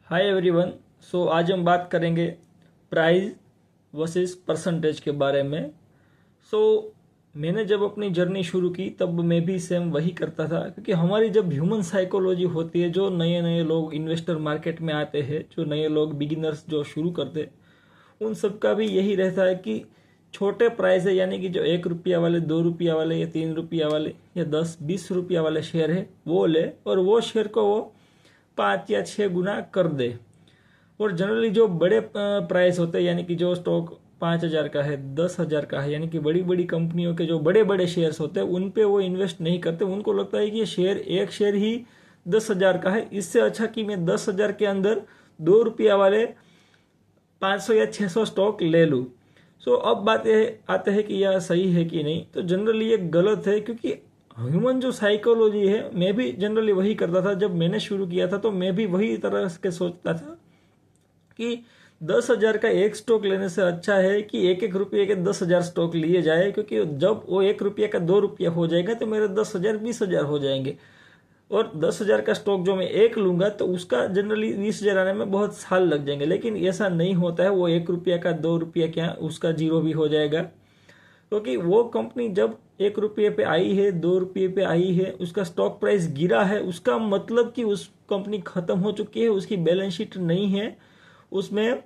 Hi everyone. आज हम बात करेंगे प्राइस वर्सेस परसेंटेज के बारे में। सो मैंने जब अपनी जर्नी शुरू की तब मैं भी सेम वही करता था, क्योंकि हमारी जब ह्यूमन साइकोलॉजी होती है, जो नए नए लोग इन्वेस्टर मार्केट में आते हैं, जो नए लोग बिगिनर्स जो शुरू करते, उन सब का भी यही रहता है कि छोटे प्राइस है, यानी कि जो 1 रुपया वाले, 2 रुपया वाले या 3 रुपया वाले या 10-20 रुपया वाले शेयर है वो ले, और वो शेयर को वो 5 या 6 गुना कर दे। और जनरली जो बड़े प्राइस होते हैं, यानी कि जो स्टॉक 5,000 का है, 10,000 का है, यानी कि बड़ी बड़ी कंपनियों के जो बड़े बड़े शेयर्स होते हैं उन पे वो इन्वेस्ट नहीं करते। उनको लगता है कि ये शेयर, एक शेयर ही 10,000 का है, इससे अच्छा कि मैं 10,000 के अंदर 2 रुपया वाले 500 या 600 स्टॉक ले लूँ। अब बात ये आते हैं कि यह सही है कि नहीं। तो जनरली ये गलत है, क्योंकि ह्यूमन जो साइकोलॉजी है, मैं भी जनरली वही करता था। जब मैंने शुरू किया था तो मैं भी वही तरह के सोचता था कि 10,000 का एक स्टॉक लेने से अच्छा है कि 1-1 रुपये के 10,000 स्टॉक लिए जाए, क्योंकि जब वो 1 रुपये का 2 रुपया हो जाएगा तो मेरे 10,000 20,000 हो जाएंगे। और 10,000 का स्टॉक जो मैं एक लूंगा तो उसका जनरली 20,000 आने में बहुत साल लग जाएंगे, लेकिन ऐसा नहीं होता है। वो 1 रुपया का 2 रुपया क्या, उसका जीरो भी हो जाएगा, क्योंकि वो कंपनी जब 1 रुपये पे आई है, 2 रुपये पे आई है, उसका स्टॉक प्राइस गिरा है, उसका मतलब कि उस कंपनी खत्म हो चुकी है, उसकी बैलेंस शीट नहीं है, उसमें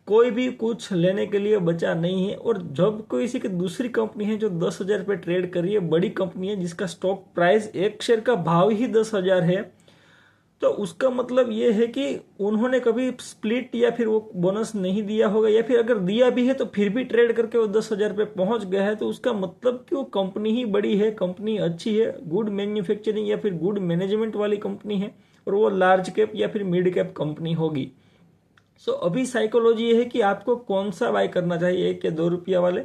कोई भी कुछ लेने के लिए बचा नहीं है। और जब कोई किसी की दूसरी कंपनी है जो 10,000 पे ट्रेड कर रही है, बड़ी कंपनी है जिसका स्टॉक प्राइस, एक शेयर का भाव ही 10,000 है, तो उसका मतलब ये है कि उन्होंने कभी स्प्लिट या फिर वो बोनस नहीं दिया होगा, या फिर अगर दिया भी है तो फिर भी ट्रेड करके वो 10,000 पे पहुंच गया है। तो उसका मतलब कि वो कंपनी ही बड़ी है, कंपनी अच्छी है, गुड मैन्युफैक्चरिंग या फिर गुड मैनेजमेंट वाली कंपनी है, और वो लार्ज कैप या फिर मिड कैप कंपनी होगी। अभी साइकोलॉजी ये है कि आपको कौन सा बाय करना चाहिए, 1 या 2 रुपया वाले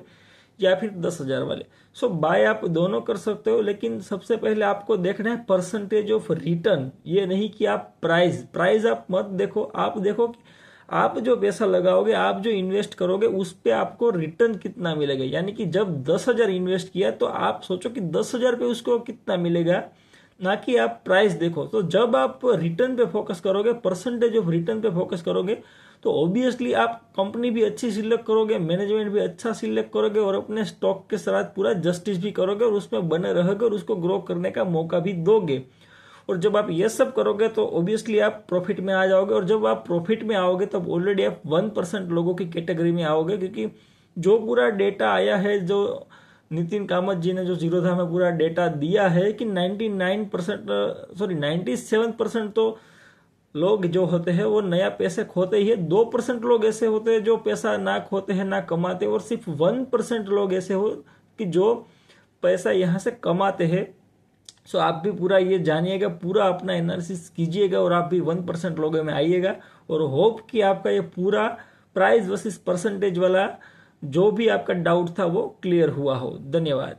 या फिर 10,000 वाले। बाय आप दोनों कर सकते हो, लेकिन सबसे पहले आपको देखना है परसेंटेज ऑफ रिटर्न। ये नहीं कि आप प्राइस आप मत देखो। आप देखो कि आप जो पैसा लगाओगे, आप जो इन्वेस्ट करोगे, उस पे आपको रिटर्न कितना मिलेगा। यानी कि जब 10,000 इन्वेस्ट किया तो आप सोचो कि 10,000 पे उसको कितना मिलेगा, ना कि आप प्राइस देखो। तो जब आप रिटर्न पे फोकस करोगे, परसेंटेज ऑफ रिटर्न पे फोकस करोगे, तो ऑब्वियसली आप कंपनी भी अच्छी सिलेक्ट करोगे, मैनेजमेंट भी अच्छा सिलेक्ट करोगे, और अपने स्टॉक के साथ पूरा जस्टिस भी करोगे, और उसमें बने रहोगे, और उसको ग्रो करने का मौका भी दोगे। और जब आप ये सब करोगे तो ऑब्वियसली आप प्रॉफिट में आ जाओगे। और जब आप प्रॉफिट में आओगे तब ऑलरेडी आप 1% लोगों की कैटेगरी में आओगे, क्योंकि जो पूरा डेटा आया है, जो नितिन कामत जी ने जो जीरोधा में पूरा डेटा दिया है कि 97% तो लोग जो होते हैं वो नया पैसे खोते ही है। 2% लोग ऐसे होते हैं जो पैसा ना खोते हैं, ना कमाते, और सिर्फ 1% लोग ऐसे हो कि जो पैसा यहाँ से कमाते हैं। आप भी पूरा ये जानिएगा, पूरा अपना एनालिसिस कीजिएगा, और आप भी 1% लोगों में आइएगा। और होप कि आपका ये पूरा प्राइस वर्सेस परसेंटेज वाला जो भी आपका डाउट था वो क्लियर हुआ हो। धन्यवाद।